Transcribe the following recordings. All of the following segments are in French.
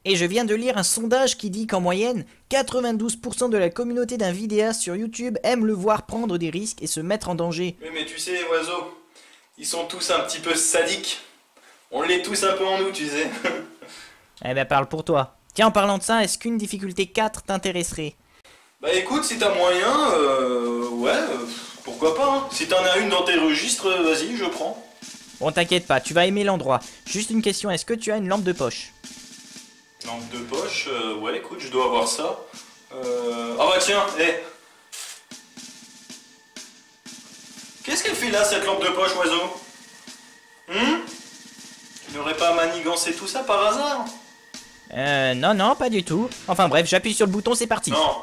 Et je viens de lire un sondage qui dit qu'en moyenne, 92% de la communauté d'un vidéaste sur YouTube aime le voir prendre des risques et se mettre en danger. Oui, mais tu sais, les oiseaux, ils sont tous un petit peu sadiques. On l'est tous un peu en nous, tu sais. Eh ben parle pour toi. Tiens, en parlant de ça, est-ce qu'une difficulté 4 t'intéresserait? Bah écoute, si t'as moyen, ouais, pourquoi pas, hein. Si t'en as une dans tes registres, vas-y, je prends. Bon, t'inquiète pas, tu vas aimer l'endroit. Juste une question, est-ce que tu as une lampe de poche? Lampe de poche, ouais, écoute, je dois avoir ça. Ah bah tiens, qu'est-ce qu'elle fait là, cette lampe de poche, oiseau? Tu n'aurais pas manigancé tout ça par hasard? Non, non, pas du tout. Enfin bref, j'appuie sur le bouton, c'est parti. Non.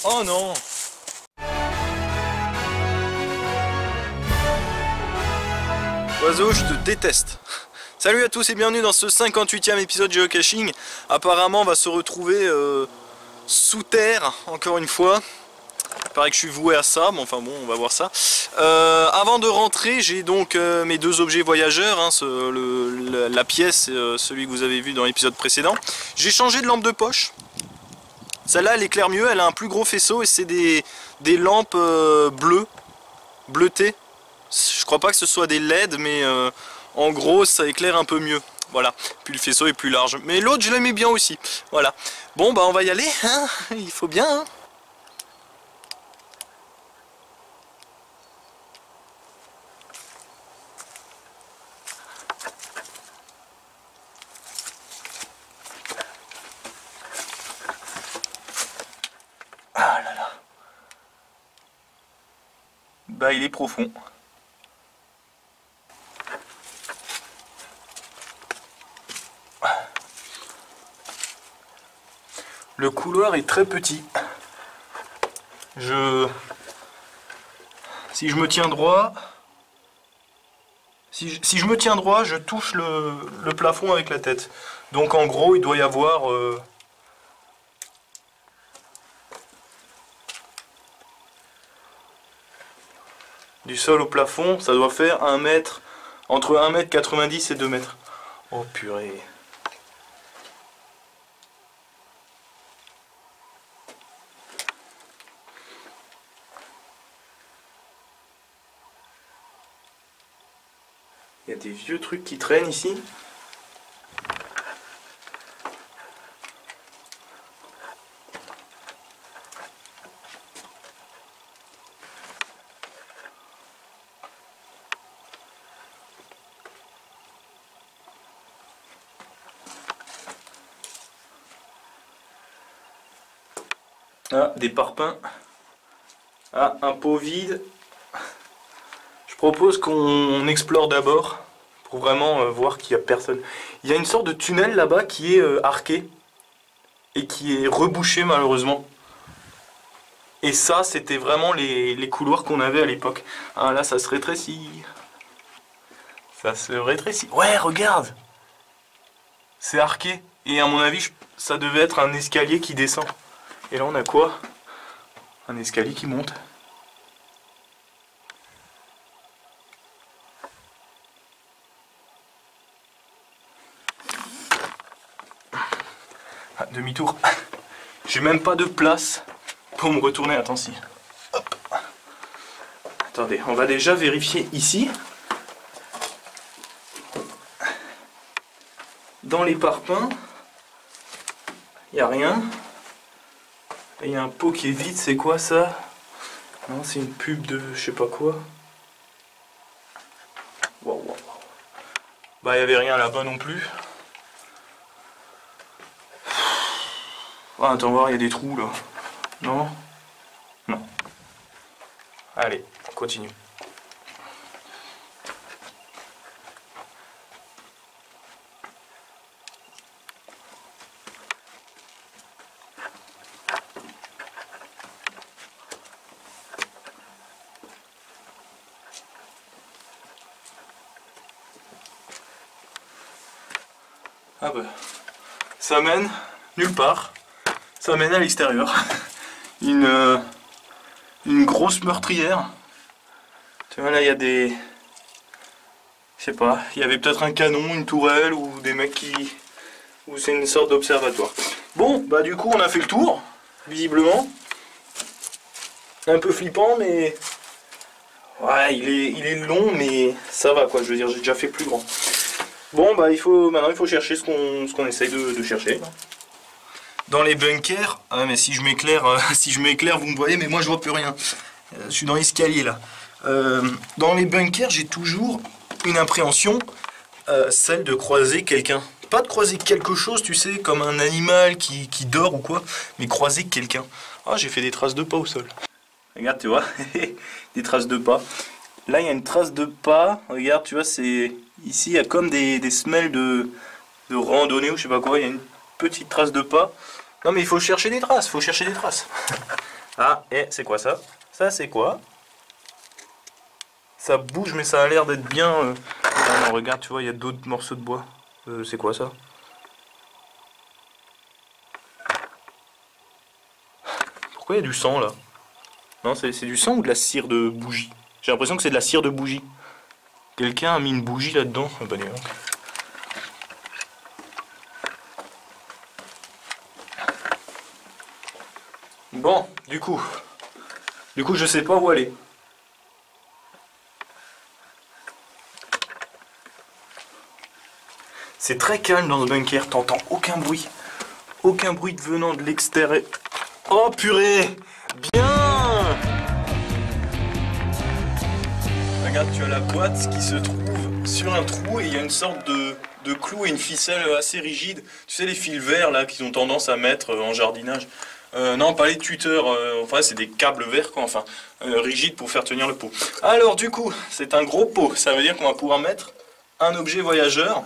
Oh non. Oiseau, je te déteste. Salut à tous et bienvenue dans ce 58e épisode de Geocaching. Apparemment on va se retrouver sous terre, encore une fois. Il paraît que je suis voué à ça, mais enfin bon, on va voir ça. Avant de rentrer, j'ai donc mes deux objets voyageurs, hein, la pièce et celui que vous avez vu dans l'épisode précédent. J'ai changé de lampe de poche. Celle-là, elle éclaire mieux, elle a un plus gros faisceau et c'est des lampes bleues, bleutées. Je crois pas que ce soit des LED, mais en gros, ça éclaire un peu mieux. Voilà, puis le faisceau est plus large. Mais l'autre, je l'aimais bien aussi. Voilà. Bon, bah on va y aller, hein. Il faut bien, hein. Ah là là. Bah il est profond. Le couloir est très petit. Si je me tiens droit, si je me tiens droit, je touche le plafond avec la tête. Donc en gros, il doit y avoir du sol au plafond, ça doit faire 1 mètre, entre 1,90 m et 2 mètres. Oh purée. Il y a des vieux trucs qui traînent ici. Ah, des parpaings. Ah, un pot vide. Je propose qu'on explore d'abord pour vraiment voir qu'il n'y a personne. Il y a une sorte de tunnel là-bas qui est arqué et qui est rebouché malheureusement. Et ça, c'était vraiment les couloirs qu'on avait à l'époque. Ah là, ça se rétrécit. Ça se rétrécit. Ouais, regarde! C'est arqué. Et à mon avis, ça devait être un escalier qui descend. Et là, on a quoi? Un escalier qui monte. Ah, demi-tour. J'ai même pas de place pour me retourner. Attends, si. Hop. Attendez, on va déjà vérifier ici. Dans les parpaings, il n'y a rien. Il y a un pot qui est vide, c'est quoi ça? Non, c'est une pub de je sais pas quoi. Wow, wow, wow. Bah, il n'y avait rien là-bas non plus. Ah, attends voir, il y a des trous là. Non? Non. Allez, on continue. Ah bah, ça mène nulle part. Ça mène à l'extérieur. une grosse meurtrière. Tu vois là il y a des... Je sais pas, il y avait peut-être un canon, une tourelle ou des mecs qui... Ou c'est une sorte d'observatoire. Bon, bah du coup on a fait le tour, visiblement. Un peu flippant mais... Ouais, il est long mais ça va quoi, je veux dire, j'ai déjà fait plus grand. Bon bah maintenant il faut chercher ce qu'on essaye de chercher. Dans les bunkers, ah mais si je m'éclaire, vous me voyez mais moi je vois plus rien. Je suis dans l'escalier là. Dans les bunkers j'ai toujours une appréhension, celle de croiser quelqu'un. Pas de croiser quelque chose, tu sais, comme un animal qui dort ou quoi, mais croiser quelqu'un. Ah, j'ai fait des traces de pas au sol. Regarde, tu vois, des traces de pas. Là, il y a une trace de pas. Regarde, tu vois, c'est... Ici, il y a comme des semelles de randonnée ou je sais pas quoi. Il y a une petite trace de pas. Non, mais il faut chercher des traces, faut chercher des traces. Ah, et c'est quoi ça? Ça, c'est quoi? Ça bouge, mais ça a l'air d'être bien... Ah non, regarde, tu vois, il y a d'autres morceaux de bois. C'est quoi ça? Pourquoi il y a du sang là? Non, c'est du sang ou de la cire de bougie? J'ai l'impression que c'est de la cire de bougie. Quelqu'un a mis une bougie là-dedans? Ah bah, bon, du coup, je sais pas où aller. C'est très calme dans ce bunker, t'entends aucun bruit. Aucun bruit venant de l'extérieur. Oh purée! Bien! Regarde, tu as la boîte qui se trouve sur un trou et il y a une sorte de clou et une ficelle assez rigide. Tu sais les fils verts là qu'ils ont tendance à mettre en jardinage. Non, pas les tuteurs, enfin c'est des câbles verts quoi, enfin rigides pour faire tenir le pot. Alors du coup, c'est un gros pot, ça veut dire qu'on va pouvoir mettre un objet voyageur.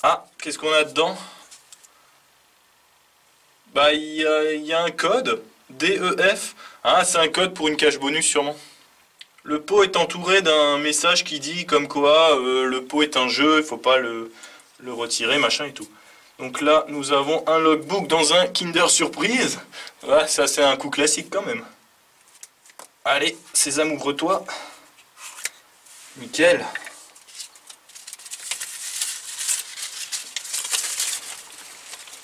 Ah, qu'est-ce qu'on a dedans? Bah, il y a un code, DEF. Ah, c'est un code pour une cache bonus sûrement. Le pot est entouré d'un message qui dit comme quoi le pot est un jeu, il faut pas le retirer, machin et tout. Donc là, nous avons un logbook dans un Kinder Surprise. Ouais, ça c'est un coup classique quand même. Allez, Sésame, ouvre-toi. Nickel.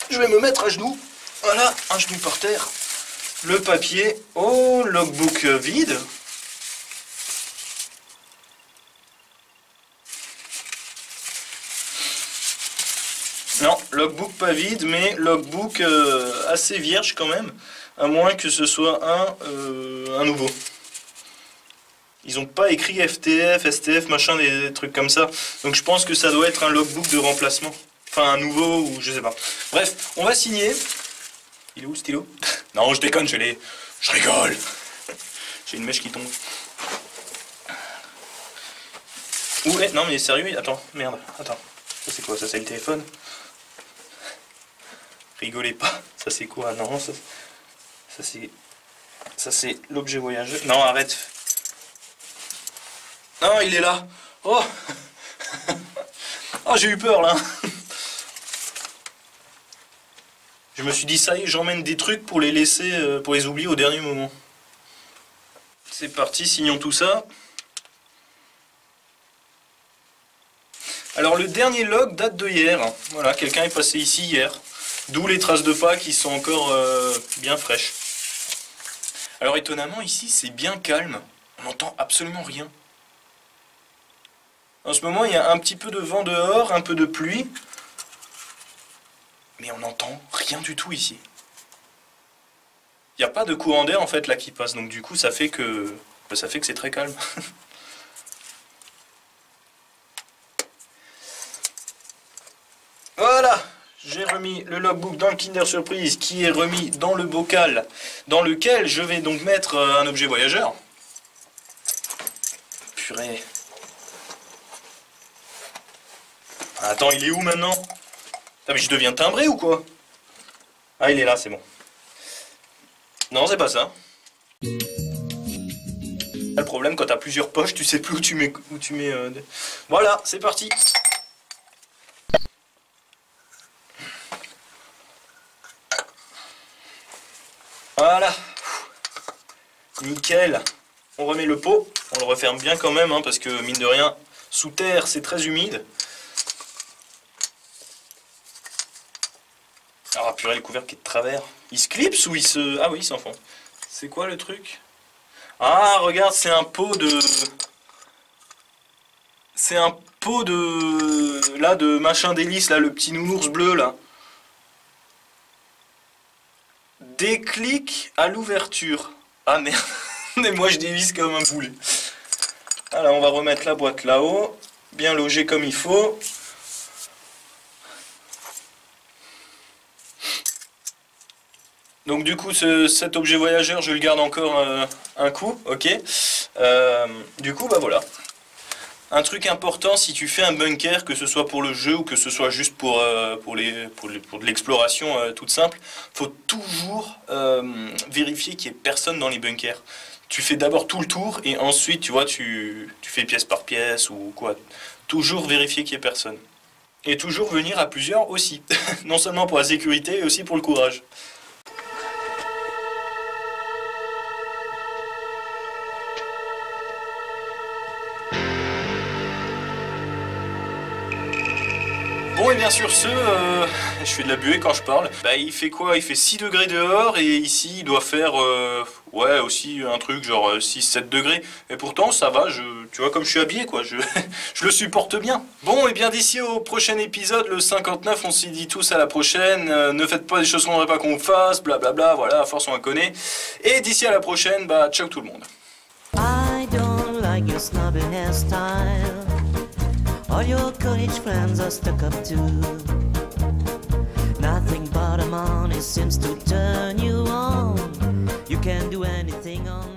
Je vais me mettre à genoux. Voilà, un genou par terre. Le papier. Oh, logbook vide. Non, logbook pas vide, mais logbook assez vierge quand même. À moins que ce soit un nouveau. Ils n'ont pas écrit FTF, STF, machin, des trucs comme ça. Donc je pense que ça doit être un logbook de remplacement. Enfin, un nouveau, ou je sais pas. Bref, on va signer. Il est où le stylo? Non, je déconne, je rigole. J'ai une mèche qui tombe. Ouais, non mais sérieux, attends, merde, attends. Ça c'est quoi? Ça c'est le téléphone? Rigolez pas. Ça c'est quoi? Non, ça c'est l'objet voyageur. Non, arrête. Non, il est là. Oh. Oh, j'ai eu peur là. Je me suis dit, ça y est, j'emmène des trucs pour les laisser, pour les oublier au dernier moment. C'est parti, signons tout ça. Alors, le dernier log date de hier. Voilà, quelqu'un est passé ici hier. D'où les traces de pas qui sont encore bien fraîches. Alors, étonnamment, ici, c'est bien calme. On n'entend absolument rien. En ce moment, il y a un petit peu de vent dehors, un peu de pluie. Mais on n'entend rien du tout ici. Il n'y a pas de courant d'air en fait là qui passe, donc du coup ça fait que c'est très calme. Voilà, j'ai remis le logbook dans le Kinder Surprise qui est remis dans le bocal dans lequel je vais donc mettre un objet voyageur. Purée. Attends, il est où maintenant? Ah, mais je deviens timbré ou quoi? Ah, il est là, c'est bon. Non, c'est pas ça. Le problème, quand t'as plusieurs poches, tu sais plus où tu mets... Voilà, c'est parti. Voilà. Nickel. On remet le pot. On le referme bien quand même, hein, parce que mine de rien, sous terre, c'est très humide. Ah purée, le couvercle est de travers. Il se clipse ou il se... Ah oui, il s'enfonce. C'est quoi le truc? Ah, regarde, c'est un pot de... C'est un pot de... Là, de machin délice, là, le petit nounours bleu, là. Déclic à l'ouverture. Ah merde. Mais moi, je dévisse comme un boulet. Alors, on va remettre la boîte là-haut. Bien logée comme il faut. Donc du coup, cet objet voyageur, je le garde encore un coup, ok. Du coup, bah voilà. Un truc important, si tu fais un bunker, que ce soit pour le jeu ou que ce soit juste pour de l'exploration toute simple, faut toujours vérifier qu'il n'y ait personne dans les bunkers. Tu fais d'abord tout le tour et ensuite, tu vois, tu fais pièce par pièce ou quoi. Toujours vérifier qu'il n'y ait personne. Et toujours venir à plusieurs aussi. Non seulement pour la sécurité, mais aussi pour le courage. Bon et bien sur ce, je fais de la buée quand je parle. Bah il fait quoi? Il fait 6 degrés dehors et ici il doit faire ouais aussi un truc genre 6-7 degrés. Et pourtant ça va, tu vois comme je suis habillé quoi, je le supporte bien. Bon et bien d'ici au prochain épisode, le 59, on s'y dit tous à la prochaine. Ne faites pas des choses qu'on n'aimerait pas qu'on fasse, blablabla, voilà, à force on la connaît. Et d'ici à la prochaine, bah ciao tout le monde. I don't like your snobby hairstyle. All your college friends are stuck up too. Nothing but money seems to turn you on. You can do anything on